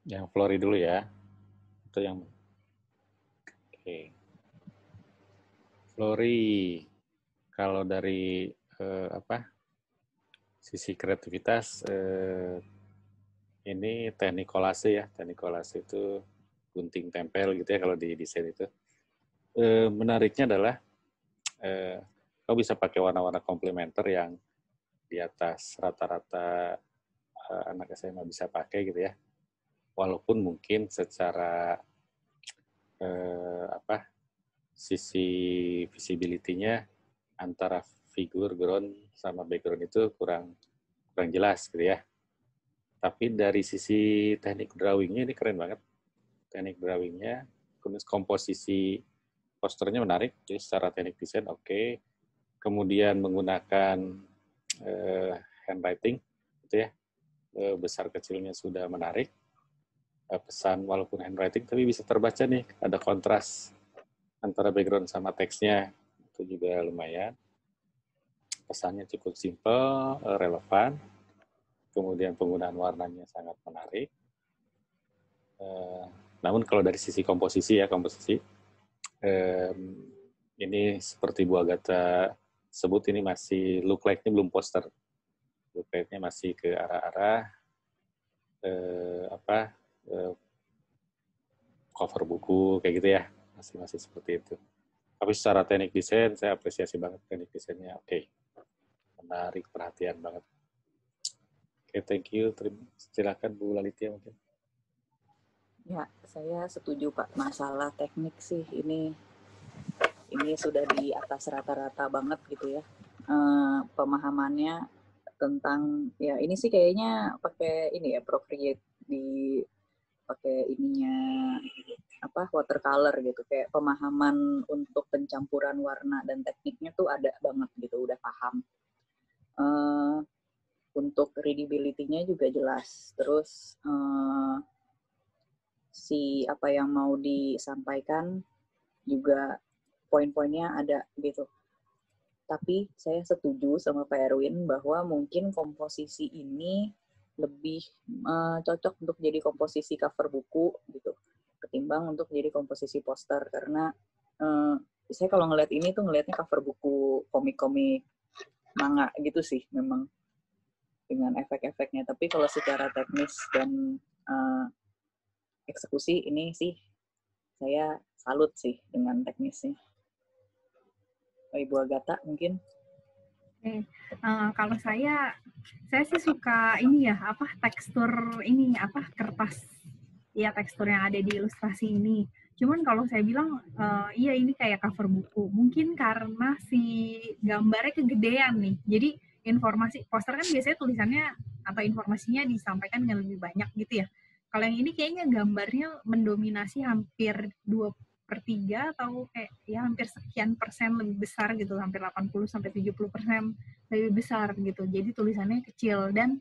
Yang Flori dulu ya. Itu yang oke. Flori, kalau dari apa sisi kreativitas ini teknik kolase ya. Teknik kolase itu gunting tempel gitu ya kalau di desain itu. Menariknya adalah kau bisa pakai warna-warna komplementer yang di atas rata-rata anak SMA bisa pakai gitu ya. Walaupun mungkin secara apa sisi visibility-nya antara figur ground sama background itu kurang kurang jelas gitu ya. Tapi dari sisi teknik drawingnya ini keren banget. Teknik drawingnya, komposisi posternya menarik. Jadi secara teknik desain oke. Kemudian menggunakan handwriting, gitu ya. Besar kecilnya sudah menarik. Pesan walaupun handwriting, tapi bisa terbaca nih. Ada kontras antara background sama teksnya. Itu juga lumayan. Pesannya cukup simple, relevan. Kemudian penggunaan warnanya sangat menarik. Namun kalau dari sisi komposisi ya, ini seperti Bu Agatha sebut, ini masih look like-nya belum poster. Look like-nya masih ke arah-arah cover buku kayak gitu ya. Masih seperti itu. Tapi secara teknik desain saya apresiasi banget teknik desainnya. Oke. Menarik perhatian banget. Oke, thank you. Silakan Bu Lalitia mungkin. Ya, saya setuju Pak. Masalah teknik sih ini sudah di atas rata-rata banget gitu ya. Pemahamannya tentang ya ini sih kayaknya pakai ini ya Procreate di pakai ininya apa watercolor gitu, kayak pemahaman untuk pencampuran warna dan tekniknya tuh ada banget gitu, udah paham. Untuk readability-nya juga jelas. Terus si apa yang mau disampaikan juga poin-poinnya ada gitu. Tapi saya setuju sama Pak Erwin bahwa mungkin komposisi ini lebih cocok untuk jadi komposisi cover buku gitu, ketimbang untuk jadi komposisi poster. Karena saya kalau ngeliat ini tuh ngeliatnya cover buku komik-komik manga gitu sih memang, dengan efek-efeknya. Tapi kalau secara teknis dan eksekusi ini sih saya salut sih dengan teknisnya. Ibu Agatha mungkin. Kalau saya sih suka ini ya, apa tekstur ini, apa kertas, ya tekstur yang ada di ilustrasi ini. Cuman kalau saya bilang, iya ini kayak cover buku. Mungkin karena si gambarnya kegedean nih. Jadi informasi poster kan biasanya tulisannya atau informasinya disampaikan dengan lebih banyak gitu ya. Kalau yang ini kayaknya gambarnya mendominasi hampir 2/3 atau kayak ya hampir sekian persen lebih besar gitu, hampir 80-70% lebih besar gitu. Jadi tulisannya kecil dan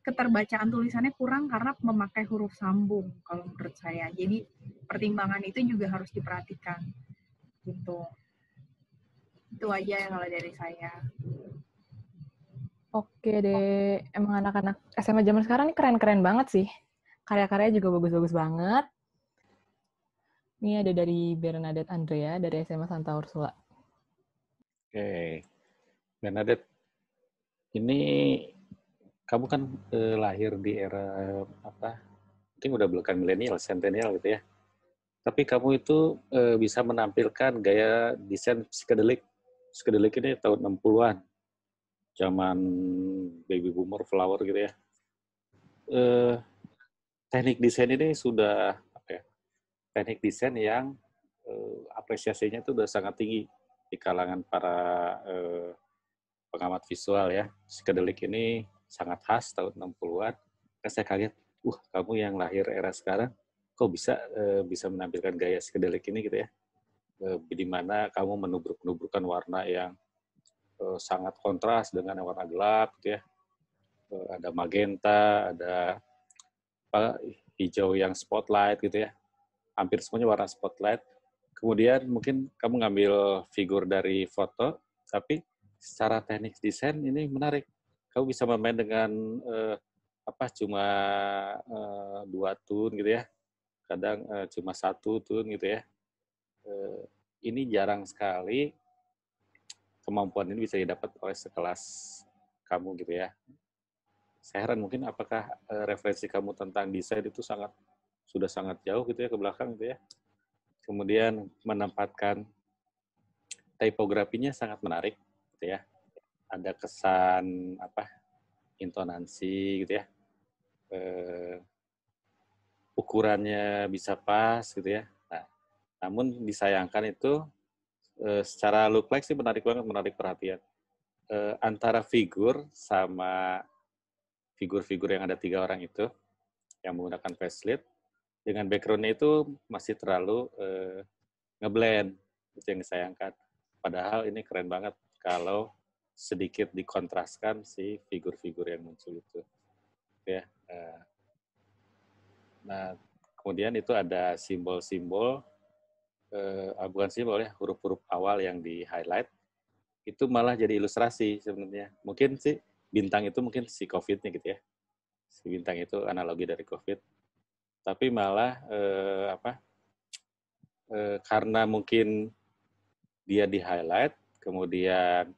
keterbacaan tulisannya kurang karena memakai huruf sambung kalau menurut saya. Jadi pertimbangan itu juga harus diperhatikan gitu. Itu aja kalau dari saya. Oke deh, emang anak-anak SMA zaman sekarang ini keren-keren banget sih. Karya-karyanya juga bagus-bagus banget. Ini ada dari Bernadette Andrea dari SMA Santa Ursula. Oke. Bernadette, ini kamu kan lahir di era apa? Mungkin udah bukan milenial, centennial gitu ya. Tapi kamu itu bisa menampilkan gaya desain psychedelic. Psychedelic ini tahun 60-an. Zaman baby boomer flower gitu ya. Teknik desain ini sudah apa ya? Teknik desain yang apresiasinya itu udah sangat tinggi di kalangan para pengamat visual ya. Psychedelic ini sangat khas tahun 60-an. Saya kaget, kamu yang lahir era sekarang, kok bisa menampilkan gaya psychedelic ini gitu ya. Di mana kamu menubruk-nubrukkan warna yang sangat kontras dengan warna gelap gitu ya. Ada magenta, ada hijau yang spotlight gitu ya. Hampir semuanya warna spotlight. Kemudian mungkin kamu ngambil figur dari foto, tapi secara teknik desain ini menarik. Kamu bisa bermain dengan cuma 2 tone gitu ya, kadang cuma 1 tone gitu ya. Ini jarang sekali kemampuan ini bisa didapat oleh sekelas kamu gitu ya. Saya heran mungkin apakah referensi kamu tentang desain itu sudah sangat jauh gitu ya ke belakang gitu ya. Kemudian menempatkan tipografinya sangat menarik gitu ya. Ada kesan intonasi gitu ya. Ukurannya bisa pas gitu ya. Nah, namun disayangkan itu secara look like sih menarik banget, menarik perhatian. Antara figur sama figur-figur yang ada 3 orang itu yang menggunakan facelift dengan background-nya itu masih terlalu ngeblend, itu yang disayangkan. Padahal ini keren banget kalau sedikit dikontraskan si figur-figur yang muncul itu. Ya. Nah, kemudian itu ada simbol-simbol, bukan simbol ya, huruf-huruf awal yang di-highlight, itu malah jadi ilustrasi sebenarnya. Mungkin sih bintang itu mungkin si COVID-nya gitu ya. Si bintang itu analogi dari COVID. Tapi malah karena mungkin dia di-highlight, kemudian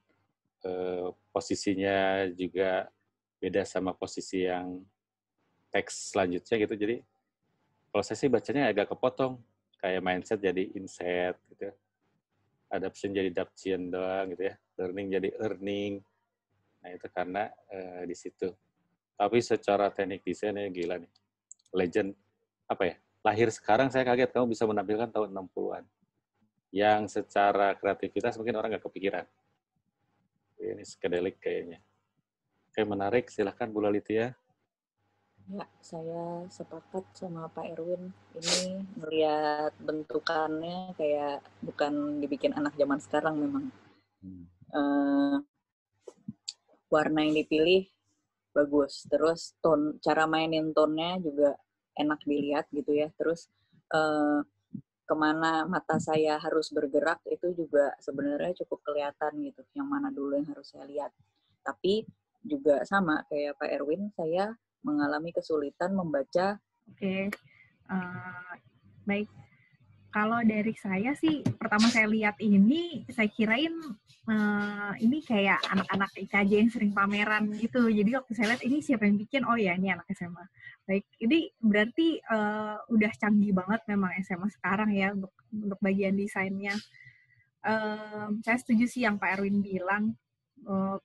posisinya juga beda sama posisi yang teks selanjutnya gitu. Jadi kalau saya sih bacanya agak kepotong, kayak mindset jadi inset gitu. Adaption jadi adaption doang gitu ya. Learning jadi earning. Nah itu karena di situ. Tapi secara teknik desainnya gila nih. Legend lahir sekarang saya kaget kamu bisa menampilkan tahun 60-an. Yang secara kreativitas mungkin orang nggak kepikiran. Ini psychedelic kayaknya. Oke, menarik. Silahkan Bu Lalitia. Ya, saya sepakat sama Pak Erwin. Ini melihat bentukannya kayak bukan dibikin anak zaman sekarang memang. Warna yang dipilih bagus. Terus cara mainin tone-nya juga enak dilihat gitu ya. Terus kemana mata saya harus bergerak itu juga sebenarnya cukup kelihatan gitu. Yang mana dulu yang harus saya lihat. Tapi juga sama kayak Pak Erwin, saya mengalami kesulitan membaca. Oke. Baik. Kalau dari saya sih, pertama saya lihat ini, saya kirain ini kayak anak-anak IKJ yang sering pameran gitu. Jadi waktu saya lihat ini siapa yang bikin, oh ya ini anak SMA. Baik, ini berarti udah canggih banget memang SMA sekarang ya untuk bagian desainnya. Saya setuju sih yang Pak Erwin bilang,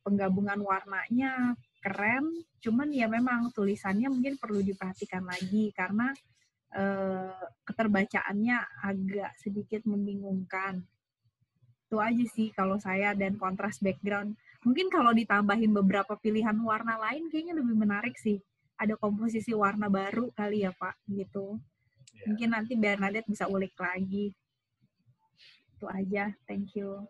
penggabungan warnanya keren, cuman ya memang tulisannya mungkin perlu diperhatikan lagi karena keterbacaannya agak sedikit membingungkan. Itu aja sih kalau saya, dan kontras background. Mungkin kalau ditambahin beberapa pilihan warna lain kayaknya lebih menarik sih. Ada komposisi warna baru kali ya Pak, gitu. Yeah. Mungkin nanti Bernadette bisa ulik lagi. Itu aja, thank you.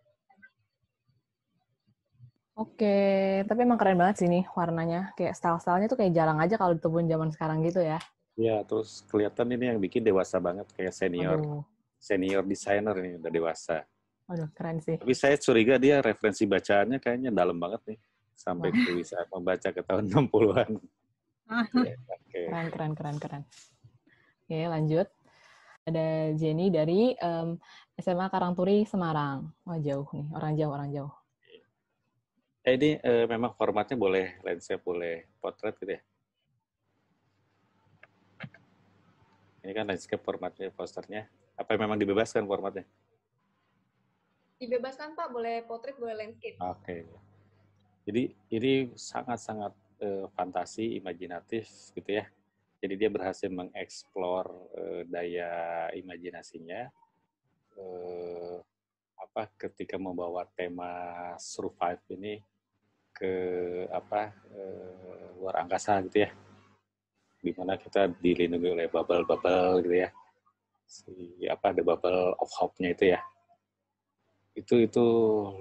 Oke, tapi emang keren banget sih nih warnanya. Kayak style-stylenya tuh kayak jarang aja kalau ditemuin zaman sekarang gitu ya. Ya, terus kelihatan ini yang bikin dewasa banget, kayak senior designer ini udah dewasa. Aduh, keren sih. Tapi saya curiga dia referensi bacaannya kayaknya dalam banget nih, sampai bisa membaca ke tahun 60-an. Okay. Keren. Oke, lanjut. Ada Jenny dari SMA Karangturi, Semarang. Wah, jauh nih, orang jauh. Ini memang formatnya boleh landscape, boleh portrait gitu ya? Ini kan landscape formatnya, posternya. Apa memang dibebaskan formatnya? Dibebaskan Pak, boleh portrait, boleh landscape. Oke. Jadi ini sangat-sangat fantasi, imajinatif gitu ya. Jadi dia berhasil mengeksplor daya imajinasinya. Ketika membawa tema survive ini ke luar angkasa gitu ya, di mana kita dilindungi oleh bubble gitu ya, the bubble of hope-nya itu ya, itu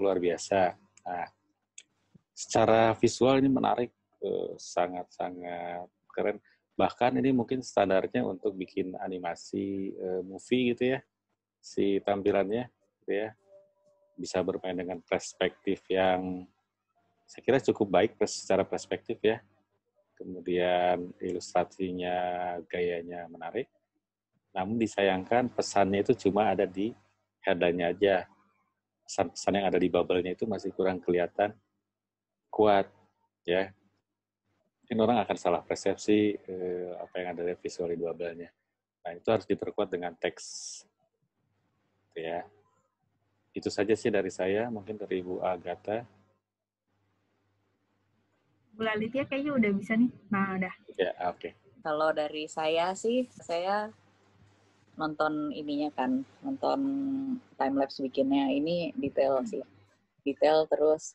luar biasa. Nah, secara visual ini menarik, sangat-sangat keren. Bahkan ini mungkin standarnya untuk bikin animasi movie gitu ya, si tampilannya gitu ya, bisa bermain dengan perspektif yang saya kira cukup baik secara perspektif ya. kemudian ilustrasinya, gayanya menarik. Namun disayangkan pesannya itu cuma ada di headline-nya aja. Pesan-pesan yang ada di bubble-nya itu masih kurang kelihatan kuat, ya. Mungkin orang akan salah persepsi apa yang ada di visual di bubble-nya. Nah, itu harus diperkuat dengan teks, ya. Itu saja sih dari saya, mungkin dari Bu Agatha. Bu Lalitia kayaknya udah bisa nih. Nah, udah. Ya, oke. Kalau dari saya sih, saya nonton ininya kan, nonton timelapse bikinnya. Ini detail sih. Detail terus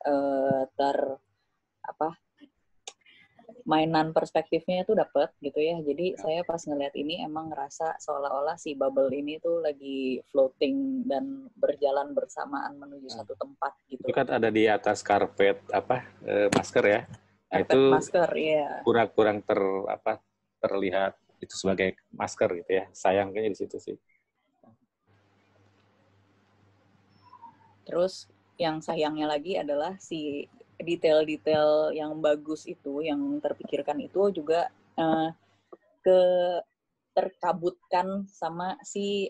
mainan perspektifnya itu dapet gitu ya. Jadi saya pas ngeliat ini emang ngerasa seolah-olah si bubble ini tuh lagi floating dan berjalan bersamaan menuju satu tempat gitu. Itu kan ada di atas karpet masker ya. Nah, Karpet itu masker, ya. kurang terlihat itu sebagai masker gitu ya. Sayang kayaknya di situ sih. Terus yang sayangnya lagi adalah si detail-detail yang bagus itu, yang terpikirkan itu juga terkabutkan sama si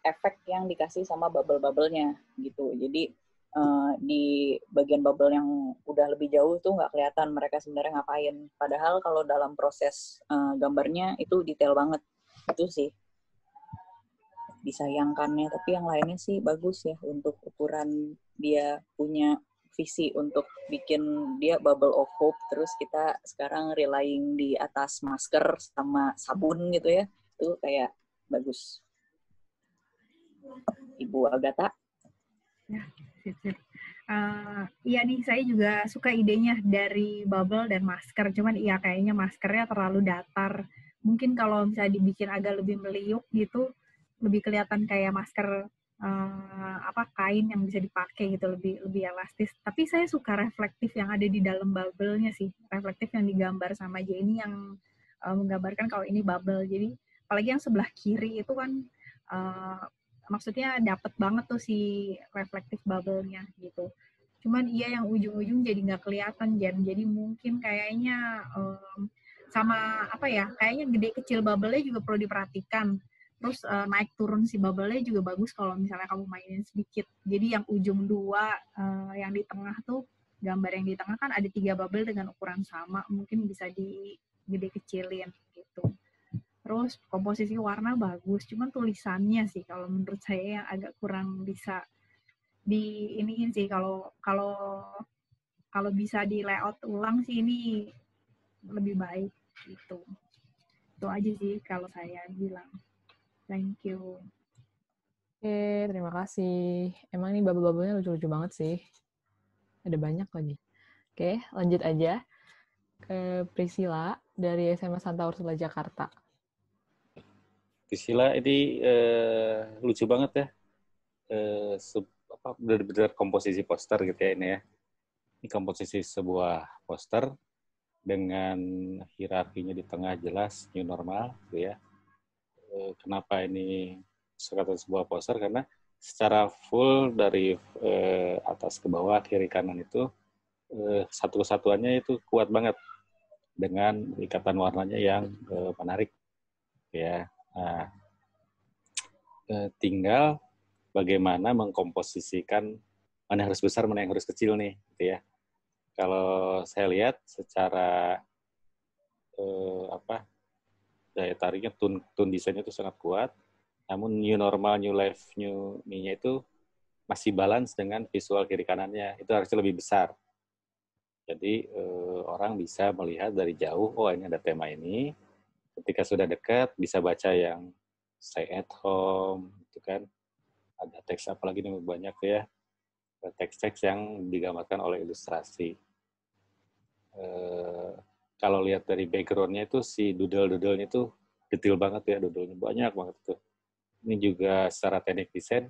efek yang dikasih sama bubble-bubble-nya gitu. Jadi di bagian bubble yang udah lebih jauh tuh nggak kelihatan mereka sebenarnya ngapain. Padahal kalau dalam proses gambarnya itu detail banget. Itu sih disayangkannya, tapi yang lainnya sih bagus ya untuk ukuran dia punya visi untuk bikin dia bubble of hope, terus kita sekarang relying di atas masker sama sabun gitu ya, itu kayak bagus. Ibu Agatha? Ya, sip. Iya nih, saya juga suka idenya dari bubble dan masker, cuman iya kayaknya maskernya terlalu datar. Mungkin kalau misalnya dibikin agak lebih meliuk gitu, lebih kelihatan kayak masker kain yang bisa dipakai gitu, lebih elastis. Tapi saya suka reflektif yang ada di dalam bubble-nya sih, reflektif yang digambar sama Jenny yang menggambarkan kalau ini bubble. Jadi apalagi yang sebelah kiri itu kan maksudnya dapet banget tuh si reflektif bubble-nya gitu. Cuman iya yang ujung-ujung jadi nggak kelihatan, jadi mungkin kayaknya sama kayaknya gede kecil bubble-nya juga perlu diperhatikan. Terus naik turun si bubble-nya juga bagus kalau misalnya kamu mainin sedikit. Jadi yang ujung 2, yang di tengah tuh, gambar yang di tengah kan ada 3 bubble dengan ukuran sama, mungkin bisa digede kecilin gitu. Terus komposisi warna bagus, cuman tulisannya sih kalau menurut saya yang agak kurang bisa iniin sih, kalau bisa di layout ulang sih ini lebih baik gitu. Itu aja sih kalau saya bilang. Thank you. Oke, terima kasih. Emang ini bubble-bubble-nya lucu-lucu banget sih. Ada banyak lagi. Oke, lanjut aja ke Priscilla dari SMA Santa Ursula Jakarta. Priscilla ini lucu banget ya. Benar-benar komposisi poster gitu ya ini ya. Ini komposisi sebuah poster dengan hierarkinya di tengah jelas new normal gitu ya. Kenapa ini sebuah poster? Karena secara full dari atas ke bawah, kiri kanan itu satu kesatuannya itu kuat banget dengan ikatan warnanya yang menarik ya. Nah, tinggal bagaimana mengkomposisikan mana yang harus besar, mana yang harus kecil nih, gitu ya. Kalau saya lihat secara daya tariknya, tone desainnya itu sangat kuat. Namun new normal, new life, new me-nya itu masih balance dengan visual kiri kanannya. Itu harusnya lebih besar. Jadi orang bisa melihat dari jauh, oh ini ada tema ini. Ketika sudah dekat, bisa baca yang stay at home, gitu kan. Ada teks apalagi nih banyak ya. Teks-teks yang digambarkan oleh ilustrasi. Kalau lihat dari background-nya itu si doodle-doodle-nya itu detail banget ya, doodle-nya banyak banget tuh. Ini juga secara teknik desain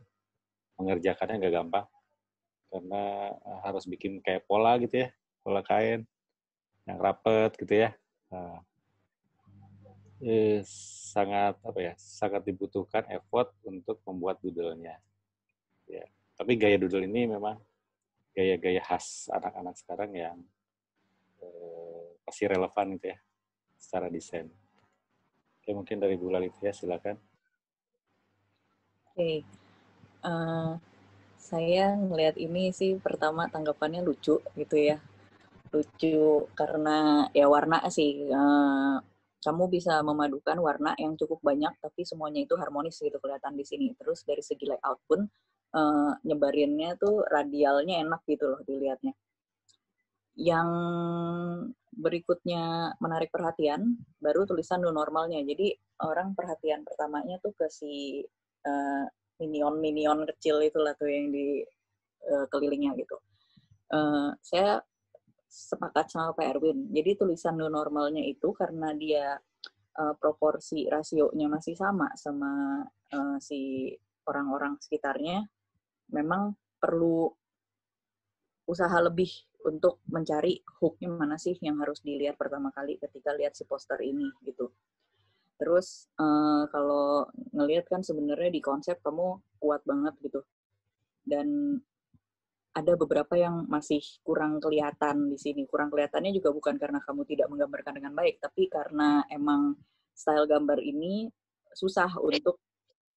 mengerjakannya nggak gampang karena harus bikin kayak pola gitu ya, pola kain yang rapet gitu ya. Nah, sangat dibutuhkan effort untuk membuat doodle-nya. Ya. Tapi gaya doodle ini memang gaya-gaya khas anak-anak sekarang yang pasti relevan gitu ya. secara desain. Oke, mungkin dari Bu Lalitia, silakan. Oke. Saya ngelihat ini sih pertama tanggapannya lucu gitu ya. Lucu karena ya warna sih. Kamu bisa memadukan warna yang cukup banyak tapi semuanya itu harmonis gitu kelihatan di sini. Terus dari segi layout pun nyebarinnya tuh radialnya enak gitu loh dilihatnya. Yang berikutnya menarik perhatian baru tulisan new normalnya. Jadi orang perhatian pertamanya tuh ke si minion kecil itulah tuh yang di kelilingnya gitu. Saya sepakat sama Pak Erwin. Jadi tulisan new normalnya itu karena dia proporsi rasionya masih sama si orang-orang sekitarnya, memang perlu usaha lebih untuk mencari hook-nya mana sih yang harus dilihat pertama kali ketika lihat si poster ini gitu. Terus kalau ngelihat kan sebenarnya di konsep kamu kuat banget gitu. Dan ada beberapa yang masih kurang kelihatan di sini. Kurang kelihatannya juga bukan karena kamu tidak menggambarkan dengan baik, tapi karena emang style gambar ini susah untuk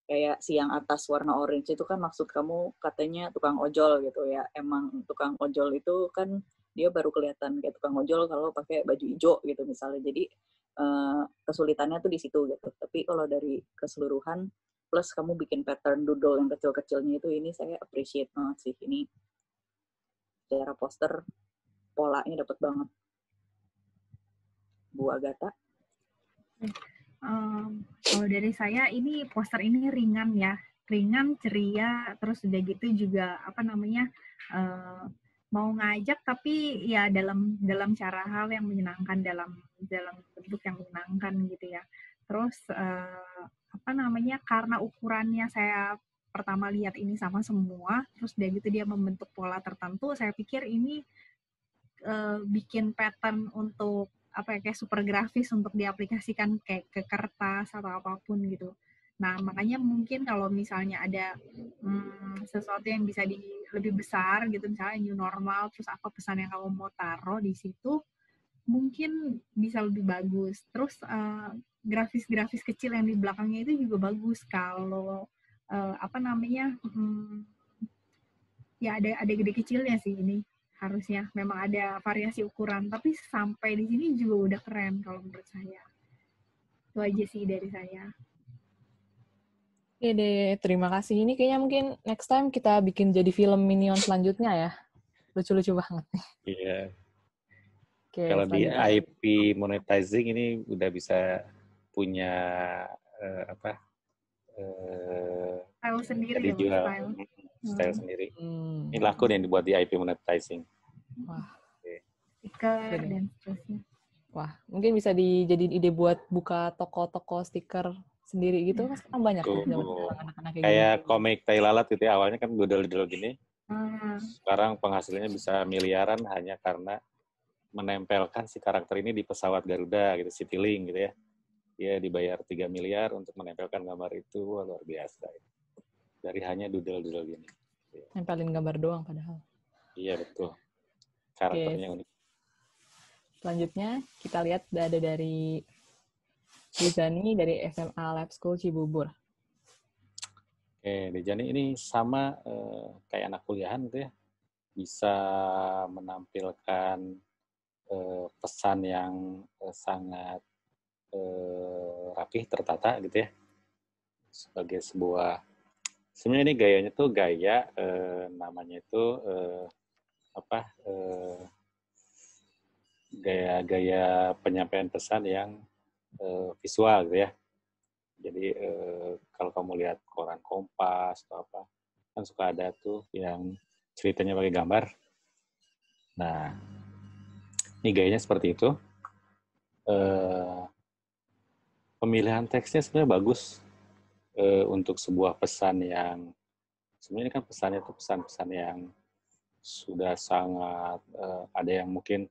kayak si yang atas warna orange itu kan maksud kamu katanya tukang ojol gitu ya. Emang tukang ojol itu kan dia baru kelihatan kayak tukang ojol kalau pakai baju hijau gitu misalnya. Jadi kesulitannya tuh di situ gitu. Tapi kalau dari keseluruhan plus kamu bikin pattern doodle yang kecil-kecilnya itu, ini saya appreciate banget sih. Ini secara poster polanya dapat banget. Bu Agatha. Kalau dari saya ini poster ini ringan ya, ringan, ceria, terus udah gitu juga mau ngajak tapi ya dalam cara hal yang menyenangkan, dalam bentuk yang menyenangkan gitu ya. Terus karena ukurannya saya pertama lihat ini sama semua, terus udah gitu dia membentuk pola tertentu, saya pikir ini bikin pattern untuk kayak super grafis untuk diaplikasikan kayak ke kertas atau apapun gitu. Nah, makanya mungkin kalau misalnya ada sesuatu yang bisa lebih besar gitu, misalnya new normal, terus apa pesan yang kamu mau taruh di situ, mungkin bisa lebih bagus. Terus grafis-grafis kecil yang di belakangnya itu juga bagus kalau ya ada gede kecilnya sih ini. Harusnya memang ada variasi ukuran, tapi sampai di sini juga udah keren kalau menurut saya. Itu aja sih dari saya. Oke deh, terima kasih. Ini kayaknya mungkin next time kita bikin jadi film Minion selanjutnya ya. Lucu-lucu banget nih. Iya. Oke, Kalau di IP monetizing ini udah bisa punya style sendiri jadi ya, jual style sendiri. Ini laku yang dibuat di IP monetizing. Wah. Stiker dan seterusnya. Wah, mungkin bisa dijadiin ide buat buka toko-toko stiker sendiri gitu. Kan sekarang banyak tuh anak-anak kayak komik tai lalat gitu ya. Awalnya kan doodle-doodle gini. Sekarang penghasilannya bisa miliaran hanya karena menempelkan si karakter ini di pesawat Garuda gitu, Citylink gitu ya. Dia dibayar 3 miliar untuk menempelkan gambar itu. Wah, luar biasa. Dari hanya doodle-doodle gini. Nempelin gambar doang padahal. Iya, betul. Karakternya unik. Selanjutnya kita lihat ada dari Dejani dari SMA Lab School Cibubur. Oke, Dejani ini sama kayak anak kuliahan gitu ya. Bisa menampilkan pesan yang sangat rapih, tertata gitu ya. Sebagai sebuah, sebenarnya ini gayanya tuh gaya namanya itu gaya penyampaian pesan yang visual gitu ya. Jadi kalau kamu lihat koran Kompas atau apa, kan suka ada tuh yang ceritanya pakai gambar. Nah, ini gayanya seperti itu. Pemilihan teksnya sebenarnya bagus untuk sebuah pesan yang sebenarnya kan pesannya itu pesan-pesan yang sudah sangat ada yang mungkin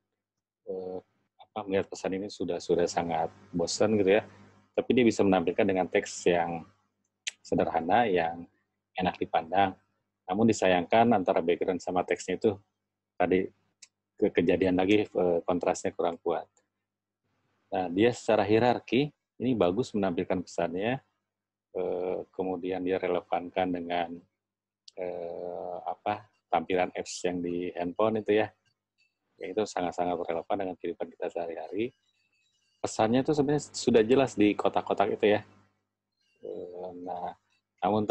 melihat pesan ini sudah sangat bosan gitu ya, tapi dia bisa menampilkan dengan teks yang sederhana yang enak dipandang, namun disayangkan antara background sama teksnya itu tadi kejadian lagi kontrasnya kurang kuat. Nah, dia secara hierarki ini bagus menampilkan pesannya, kemudian dia relevankan dengan tampilan apps yang di handphone itu ya. Itu sangat-sangat relevan dengan kehidupan kita sehari-hari. Pesannya itu sebenarnya sudah jelas di kotak-kotak itu ya. Nah, namun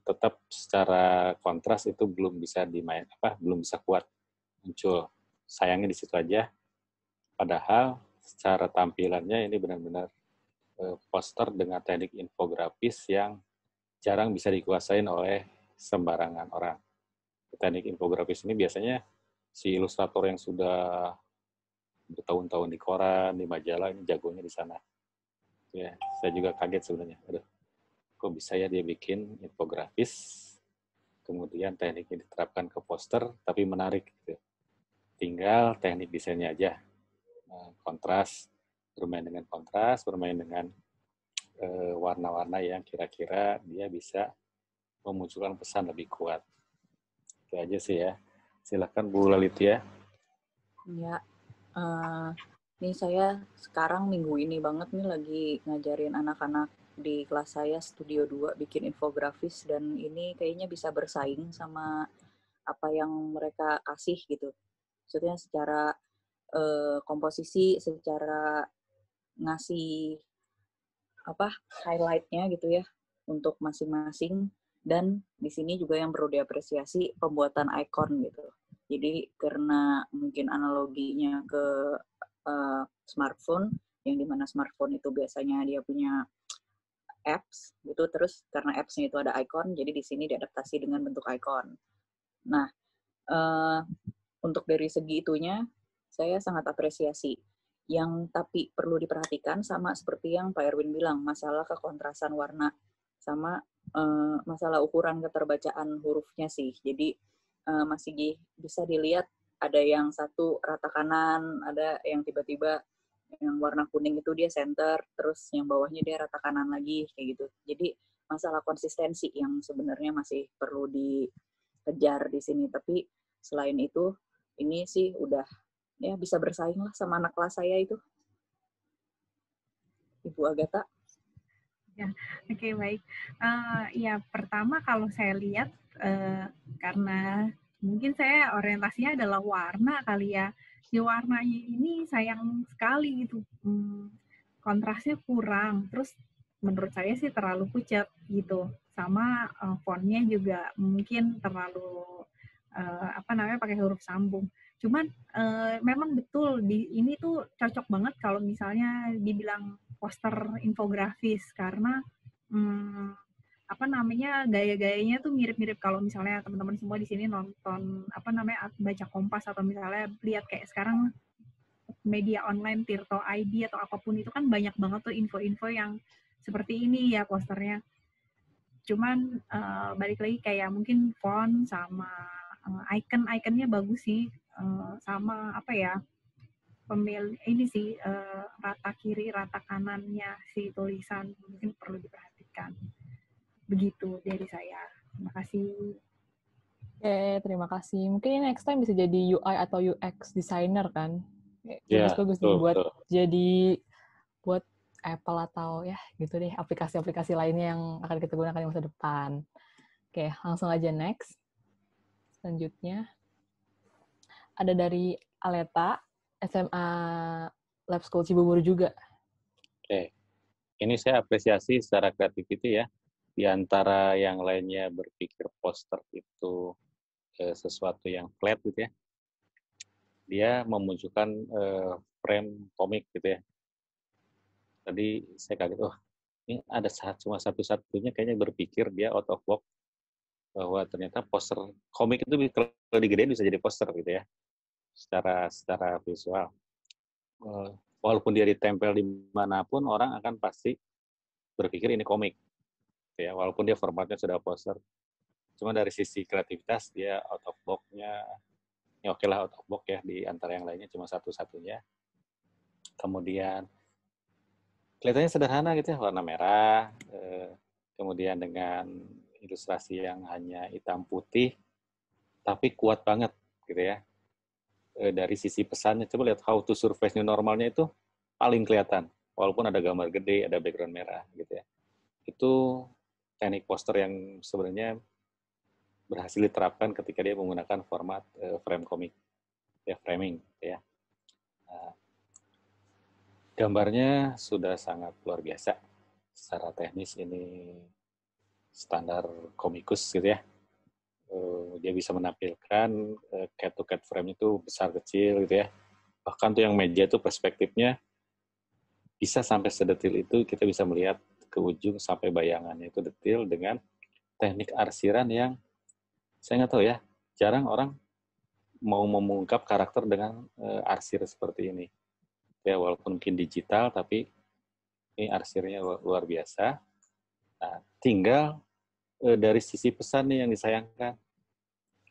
tetap secara kontras itu belum bisa belum bisa kuat muncul. Sayangnya di situ aja. Padahal secara tampilannya ini benar-benar poster dengan teknik infografis yang jarang bisa dikuasain oleh sembarangan orang. Teknik infografis ini biasanya si ilustrator yang sudah bertahun-tahun di koran, di majalah, ini jagonya di sana. Ya, saya juga kaget sebenarnya. Aduh, kok bisa ya dia bikin infografis, kemudian tekniknya diterapkan ke poster, tapi menarik. Gitu. Tinggal teknik desainnya aja. Kontras, bermain dengan kontras, bermain dengan warna-warna yang kira-kira dia bisa memunculkan pesan lebih kuat. Itu aja sih ya. Silakan Bu Lalitia. Ya, ini saya sekarang minggu ini banget nih lagi ngajarin anak-anak di kelas saya Studio 2 bikin infografis, dan ini kayaknya bisa bersaing sama apa yang mereka kasih gitu. Maksudnya secara komposisi, secara ngasih highlight-nya gitu ya untuk masing-masing. Dan di sini juga yang perlu diapresiasi pembuatan icon gitu. Jadi karena mungkin analoginya ke smartphone, yang dimana smartphone itu biasanya dia punya apps gitu, terus karena apps-nya itu ada icon, jadi di sini diadaptasi dengan bentuk icon. Nah, untuk dari segi itunya saya sangat apresiasi. Yang tapi perlu diperhatikan sama seperti yang Pak Erwin bilang, masalah kekontrasan warna sama masalah ukuran keterbacaan hurufnya sih. Jadi masih bisa dilihat ada yang satu rata kanan, ada yang tiba-tiba yang warna kuning itu dia center, terus yang bawahnya dia rata kanan lagi kayak gitu. Jadi masalah konsistensi yang sebenarnya masih perlu dikejar di sini. Tapi selain itu ini sih udah ya bisa bersaing lah sama anak kelas saya itu, Ibu Agatha. Ya, oke, baik. Ya, pertama kalau saya lihat, karena mungkin saya orientasinya adalah warna kali ya. Di warna ini sayang sekali gitu. Kontrasnya kurang. Terus menurut saya sih terlalu pucat gitu. Sama fontnya juga mungkin terlalu pakai huruf sambung. Cuman memang betul ini tuh cocok banget kalau misalnya dibilang poster infografis, karena gaya-gayanya tuh mirip-mirip kalau misalnya teman-teman semua di sini nonton baca Kompas, atau misalnya lihat kayak sekarang media online Tirto ID atau apapun itu kan banyak banget tuh info-info yang seperti ini ya posternya. Cuman balik lagi kayak mungkin font sama icon-iconnya bagus sih, sama pemilih ini sih rata kiri rata kanannya si tulisan mungkin perlu diperhatikan. Begitu dari saya. Terima kasih. Terima kasih. Mungkin next time bisa jadi UI atau UX designer kan? Bagus-bagus nih buat jadi buat Apple atau ya gitu deh, aplikasi-aplikasi lainnya yang akan kita gunakan di masa depan. Oke, langsung aja next. Selanjutnya ada dari Aleta, SMA Lab School Cibubur juga. Oke. Ini saya apresiasi secara kreativiti ya. Di antara yang lainnya berpikir poster itu sesuatu yang flat gitu ya. Dia memunculkan frame komik gitu ya. Tadi saya kaget, ini ada cuma satu-satunya kayaknya berpikir dia out of box, bahwa ternyata poster komik itu kalau digedein bisa jadi poster gitu ya, secara visual. Walaupun dia ditempel dimanapun, orang akan pasti berpikir ini komik, gitu ya, walaupun dia formatnya sudah poster. Cuma dari sisi kreativitas dia out of box-nya, ya oke lah out of box ya, di antara yang lainnya cuma satu-satunya. Kemudian kelihatannya sederhana gitu ya, warna merah, kemudian dengan ilustrasi yang hanya hitam putih, tapi kuat banget gitu ya. Dari sisi pesannya, coba lihat how to survive new normalnya itu paling kelihatan. Walaupun ada gambar gede, ada background merah gitu ya. Itu teknik poster yang sebenarnya berhasil diterapkan ketika dia menggunakan format frame komik, ya framing, ya. Nah, gambarnya sudah sangat luar biasa. Secara teknis ini standar komikus gitu ya. Dia bisa menampilkan cat to cat frame itu besar kecil gitu ya. Bahkan tuh yang meja itu perspektifnya bisa sampai sedetil itu, kita bisa melihat ke ujung sampai bayangannya itu detil dengan teknik arsiran yang saya nggak tahu ya, jarang orang mau mengungkap karakter dengan arsir seperti ini. Ya walaupun mungkin digital, tapi ini arsirnya luar biasa. Nah, tinggal dari sisi pesan nih yang disayangkan.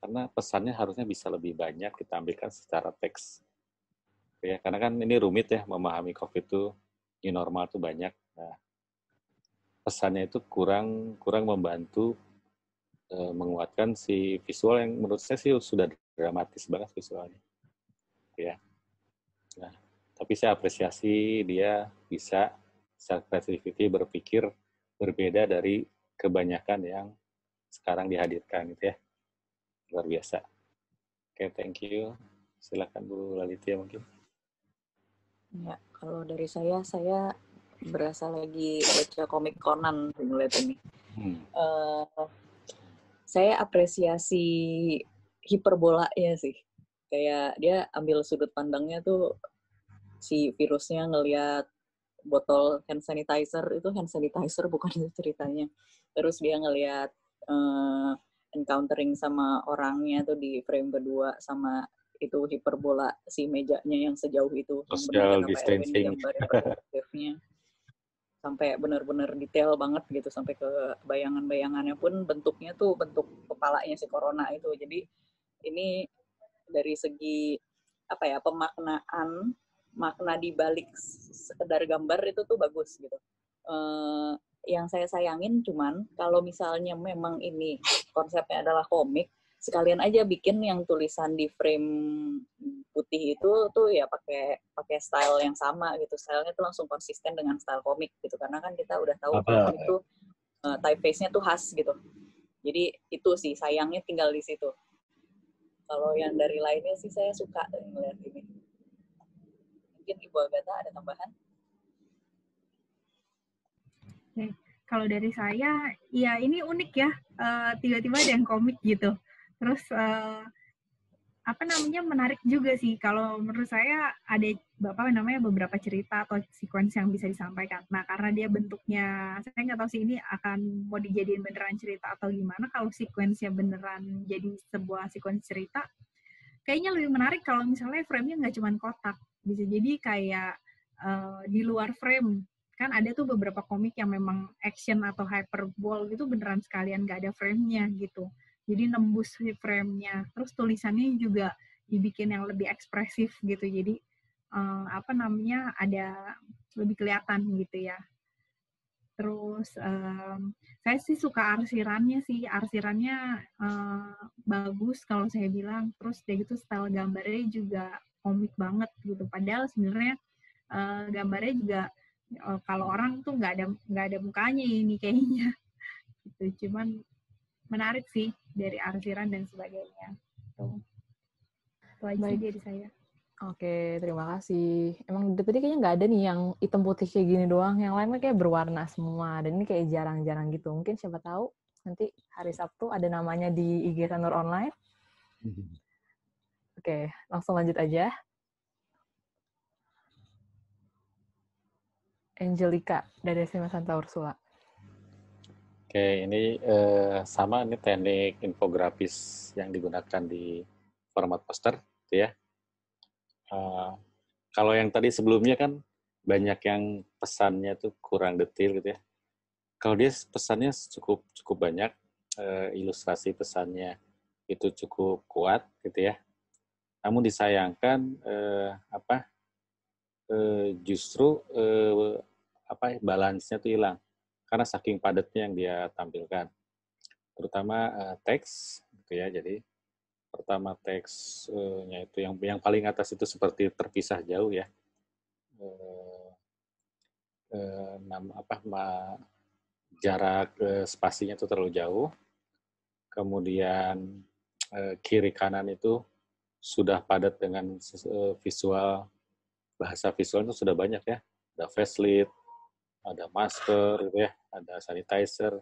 Karena pesannya harusnya bisa lebih banyak ditampilkan secara teks. Ya, karena kan ini rumit ya, memahami COVID itu, new normal itu banyak. Nah, pesannya itu kurang membantu menguatkan si visual yang menurut saya sih sudah dramatis banget visualnya. Ya. Nah, tapi saya apresiasi dia bisa secara creativity berpikir berbeda dari kebanyakan yang sekarang dihadirkan gitu ya. Luar biasa. Oke, thank you. Silakan Bu Lalitia mungkin. Ya, kalau dari saya berasa lagi baca komik Conan ngeliat ini. Saya apresiasi hiperbolanya sih. Kayak dia ambil sudut pandangnya tuh si virusnya ngelihat botol hand sanitizer, itu hand sanitizer bukan itu ceritanya. Terus dia ngelihat encountering sama orangnya tuh di frame kedua, sama itu hiperbola si mejanya yang sejauh itu, yang benar kata Pak Erwin digambarin perspektifnya sampai benar-benar detail banget gitu, sampai ke bayangan-bayangannya pun bentuknya tuh bentuk kepalanya si corona itu. Jadi ini dari segi apa ya, pemaknaan makna di balik sekedar gambar itu tuh bagus gitu. Yang saya sayangin cuman kalau misalnya memang ini konsepnya adalah komik, sekalian aja bikin yang tulisan di frame putih itu tuh ya pakai style yang sama gitu. Stylenya tuh langsung konsisten dengan style komik gitu. Karena kan kita udah tahu komik itu typeface-nya tuh khas gitu. Jadi itu sih sayangnya tinggal di situ. Kalau yang dari lainnya sih saya suka ngeliat ini. Mungkin Ibu Agatha ada tambahan? Oke. Kalau dari saya, ya ini unik ya. Tiba-tiba ada yang komik gitu. Terus menarik juga sih. Kalau menurut saya ada beberapa cerita atau sequence yang bisa disampaikan. Nah, karena dia bentuknya, saya nggak tahu sih ini akan mau dijadiin beneran cerita atau gimana. Kalau sequence-nya beneran jadi sebuah sequence cerita, kayaknya lebih menarik kalau misalnya frame-nya nggak cuma kotak. Bisa jadi kayak di luar frame. Kan ada tuh beberapa komik yang memang action atau hyperbole gitu beneran sekalian nggak ada frame-nya gitu. Jadi nembus frame-nya. Terus tulisannya juga dibikin yang lebih ekspresif gitu. Jadi ada lebih kelihatan gitu ya. Terus saya sih suka arsirannya sih. Arsirannya bagus kalau saya bilang. Terus dia gitu style gambarnya juga komik banget gitu. Padahal sebenarnya gambarnya juga kalau orang tuh nggak ada mukanya ini kayaknya. Gitu. Cuman menarik sih dari arsiran dan sebagainya. Tuh. Itu aja sih dari saya. Oke, terima kasih. Emang tadi kayaknya nggak ada nih yang hitam putih kayak gini doang. Yang lainnya kayak berwarna semua. Dan ini kayak jarang-jarang gitu. Mungkin siapa tahu nanti hari Sabtu ada namanya di IG Sanur Online. Oke, langsung lanjut aja. Angelica dari SMA Santa Ursula. Oke, ini sama ini teknik infografis yang digunakan di format poster, gitu ya. Kalau yang tadi sebelumnya kan banyak yang pesannya tuh kurang detail gitu ya. Kalau dia pesannya cukup banyak, ilustrasi pesannya itu cukup kuat gitu ya. Namun disayangkan justru balance-nya tuh hilang karena saking padatnya yang dia tampilkan. Terutama teks gitu ya. Jadi pertama teksnya itu yang paling atas itu seperti terpisah jauh ya. jarak spasinya itu terlalu jauh. Kemudian kiri kanan itu sudah padat dengan visual, bahasa visual itu sudah banyak ya. Ada facelift, ada masker, gitu ya, ada sanitizer.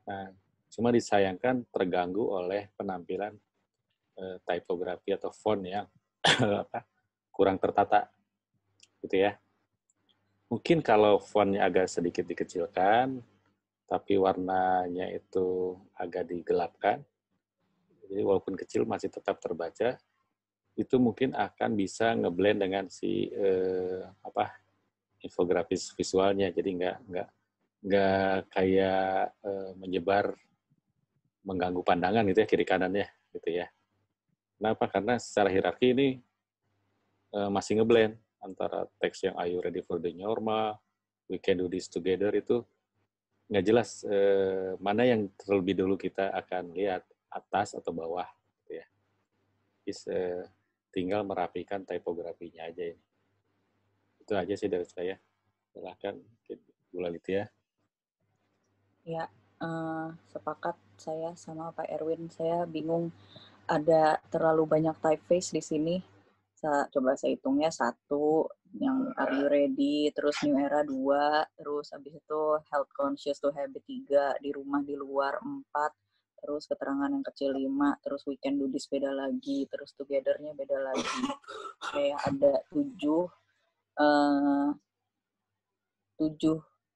Nah, cuma disayangkan terganggu oleh penampilan tipografi atau font yang kurang tertata, gitu ya. Mungkin kalau fontnya agak sedikit dikecilkan, tapi warnanya itu agak digelapkan, jadi walaupun kecil masih tetap terbaca, itu mungkin akan bisa ngeblend dengan si infografis visualnya, jadi nggak kayak menyebar mengganggu pandangan gitu ya kiri kanannya gitu ya. Kenapa? Karena secara hierarki ini masih ngeblend antara teks yang "Are you ready for the normal?", "We can do this together", itu nggak jelas mana yang terlebih dulu kita akan lihat, atas atau bawah gitu ya. Jadi tinggal merapikan tipografinya aja ini. Itu aja sih dari saya. Silahkan Bu Lalitia. Ya, sepakat saya sama Pak Erwin. Saya bingung, ada terlalu banyak typeface di sini. Coba saya hitungnya 1, yang Are You Ready, terus New Era 2, terus habis itu Health Conscious to Habit 3, di rumah di luar 4, terus keterangan yang kecil 5, terus We Can Do This beda lagi, terus Together-nya beda lagi. Kayak ada 7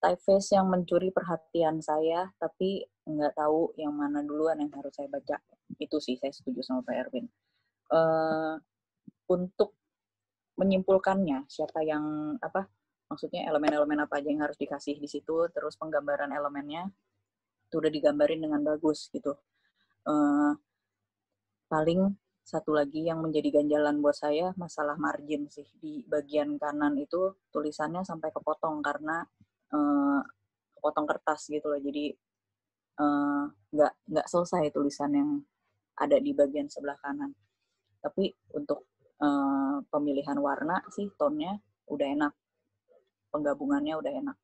typeface yang mencuri perhatian saya, tapi nggak tahu yang mana duluan yang harus saya baca. Itu sih saya setuju sama Pak Erwin. Untuk menyimpulkannya, siapa yang maksudnya elemen-elemen apa aja yang harus dikasih di situ, terus penggambaran elemennya itu udah digambarin dengan bagus gitu. Paling satu lagi yang menjadi ganjalan buat saya, masalah margin sih. Di bagian kanan itu tulisannya sampai kepotong karena kepotong kertas gitu loh. Jadi nggak selesai tulisan yang ada di bagian sebelah kanan. Tapi untuk pemilihan warna sih, tone-nya udah enak. Penggabungannya udah enak.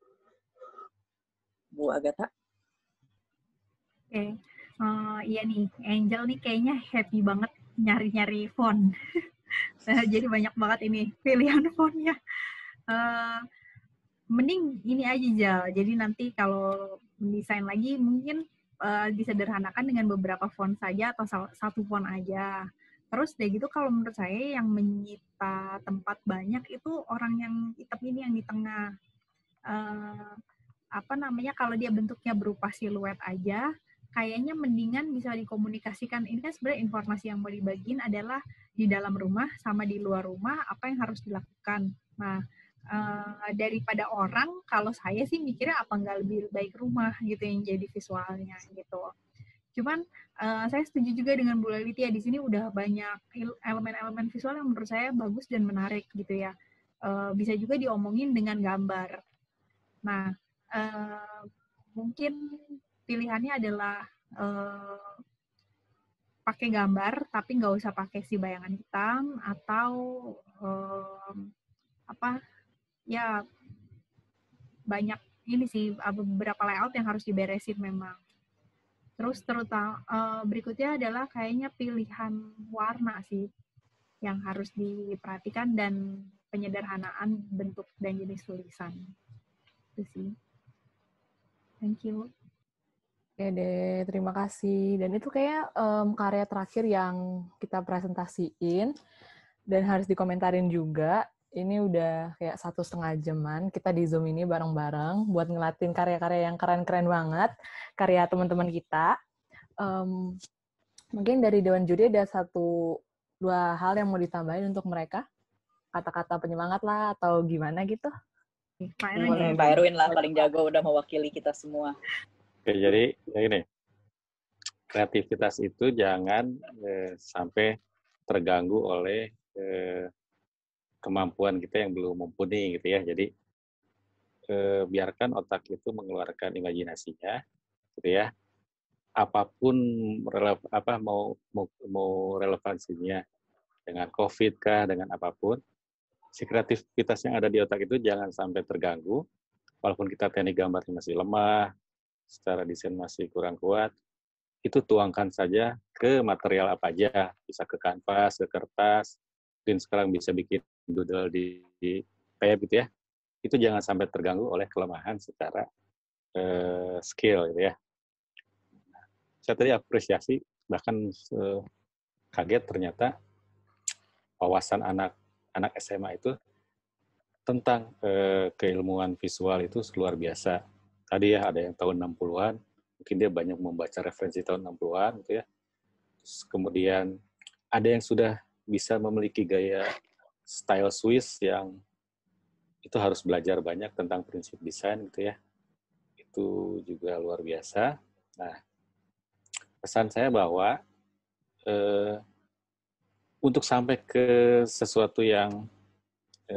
Bu Agatha? Oke. Iya nih, Angel nih kayaknya happy banget nyari-nyari font. Jadi banyak banget ini pilihan fontnya. Mending ini aja, Jal. Jadi nanti kalau mendesain lagi mungkin disederhanakan dengan beberapa font saja atau satu font aja. Terus deh gitu, kalau menurut saya yang menyita tempat banyak itu orang yang hitam ini yang di tengah. Kalau dia bentuknya berupa siluet aja, kayaknya mendingan bisa dikomunikasikan. Ini kan sebenarnya informasi yang mau dibagiin adalah di dalam rumah sama di luar rumah apa yang harus dilakukan. Nah, daripada orang, kalau saya sih mikirnya apa nggak lebih baik rumah gitu yang jadi visualnya gitu. Cuman saya setuju juga dengan Bu Lalitia, di sini udah banyak elemen-elemen visual yang menurut saya bagus dan menarik gitu ya. Bisa juga diomongin dengan gambar. Nah, mungkin pilihannya adalah pakai gambar tapi nggak usah pakai si bayangan hitam, atau ya banyak ini sih beberapa layout yang harus diberesin memang. Terus terutama berikutnya adalah kayaknya pilihan warna sih yang harus diperhatikan, dan penyederhanaan bentuk dan jenis tulisan. Itu sih. Thank you. Oke deh, terima kasih. Dan itu kayak karya terakhir yang kita presentasiin dan harus dikomentarin juga. Ini udah kayak 1,5 jaman kita di Zoom ini bareng-bareng buat ngeliatin karya-karya yang keren-keren banget, karya teman-teman kita. Mungkin dari Dewan Juri ada 1-2 hal yang mau ditambahin untuk mereka? Kata-kata penyemangat lah, atau gimana gitu? Pak Erwin lah, paling jago, udah mewakili kita semua. Oke, jadi ini, kreativitas itu jangan sampai terganggu oleh kemampuan kita yang belum mumpuni gitu ya. Jadi biarkan otak itu mengeluarkan imajinasinya, gitu ya. Apapun mau relevansinya dengan COVID kah, dengan apapun, si kreativitas yang ada di otak itu jangan sampai terganggu, walaupun kita teknik gambarnya masih lemah, secara desain masih kurang kuat, itu tuangkan saja ke material apa aja, bisa ke kanvas, ke kertas, dan sekarang bisa bikin doodle di tab gitu ya. Itu jangan sampai terganggu oleh kelemahan secara skill gitu ya. Saya tadi apresiasi, bahkan kaget ternyata wawasan anak SMA itu tentang keilmuan visual itu luar biasa. Tadi ya ada yang tahun 60-an, mungkin dia banyak membaca referensi tahun 60-an gitu ya. Terus kemudian ada yang sudah bisa memiliki gaya style Swiss yang itu harus belajar banyak tentang prinsip desain gitu ya. Itu juga luar biasa. Nah, pesan saya bahwa untuk sampai ke sesuatu yang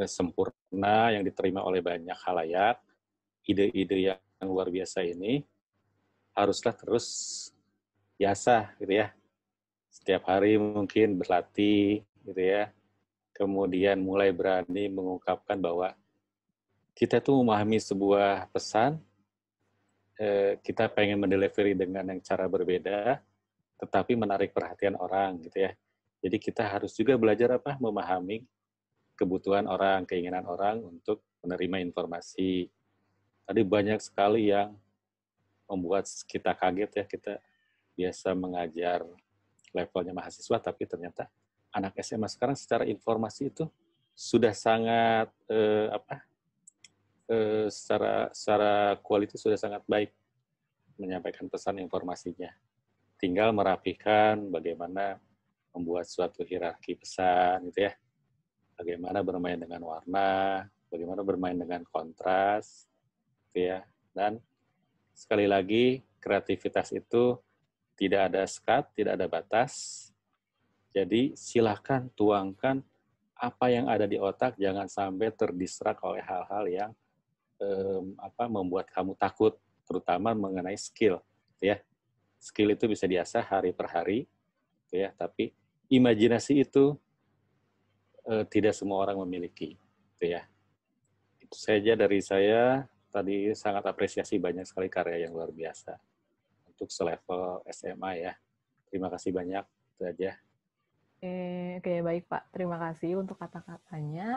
sempurna, yang diterima oleh banyak khalayak, ide-ide yang luar biasa ini haruslah terus biasa gitu ya. Setiap hari mungkin berlatih gitu ya. Kemudian mulai berani mengungkapkan bahwa kita tuh memahami sebuah pesan, kita pengen mendelivery dengan yang cara berbeda, tetapi menarik perhatian orang gitu ya. Jadi kita harus juga belajar memahami kebutuhan orang, keinginan orang untuk menerima informasi. Tadi banyak sekali yang membuat kita kaget ya, kita biasa mengajar levelnya mahasiswa, tapi ternyata anak SMA sekarang secara informasi itu sudah sangat secara kualitas sudah sangat baik menyampaikan pesan informasinya. Tinggal merapikan bagaimana membuat suatu hierarki pesan gitu ya. Bagaimana bermain dengan warna, bagaimana bermain dengan kontras gitu ya. Dan sekali lagi kreativitas itu tidak ada sekat, tidak ada batas. Jadi silahkan tuangkan apa yang ada di otak, jangan sampai terdistrak oleh hal-hal yang membuat kamu takut, terutama mengenai skill, ya. Skill itu bisa diasah hari per hari, ya. Tapi imajinasi itu tidak semua orang memiliki, ya. Itu saja dari saya. Tadi sangat apresiasi banyak sekali karya yang luar biasa untuk selevel SMA ya. Terima kasih banyak, itu aja. Oke, baik Pak. Terima kasih untuk kata-katanya.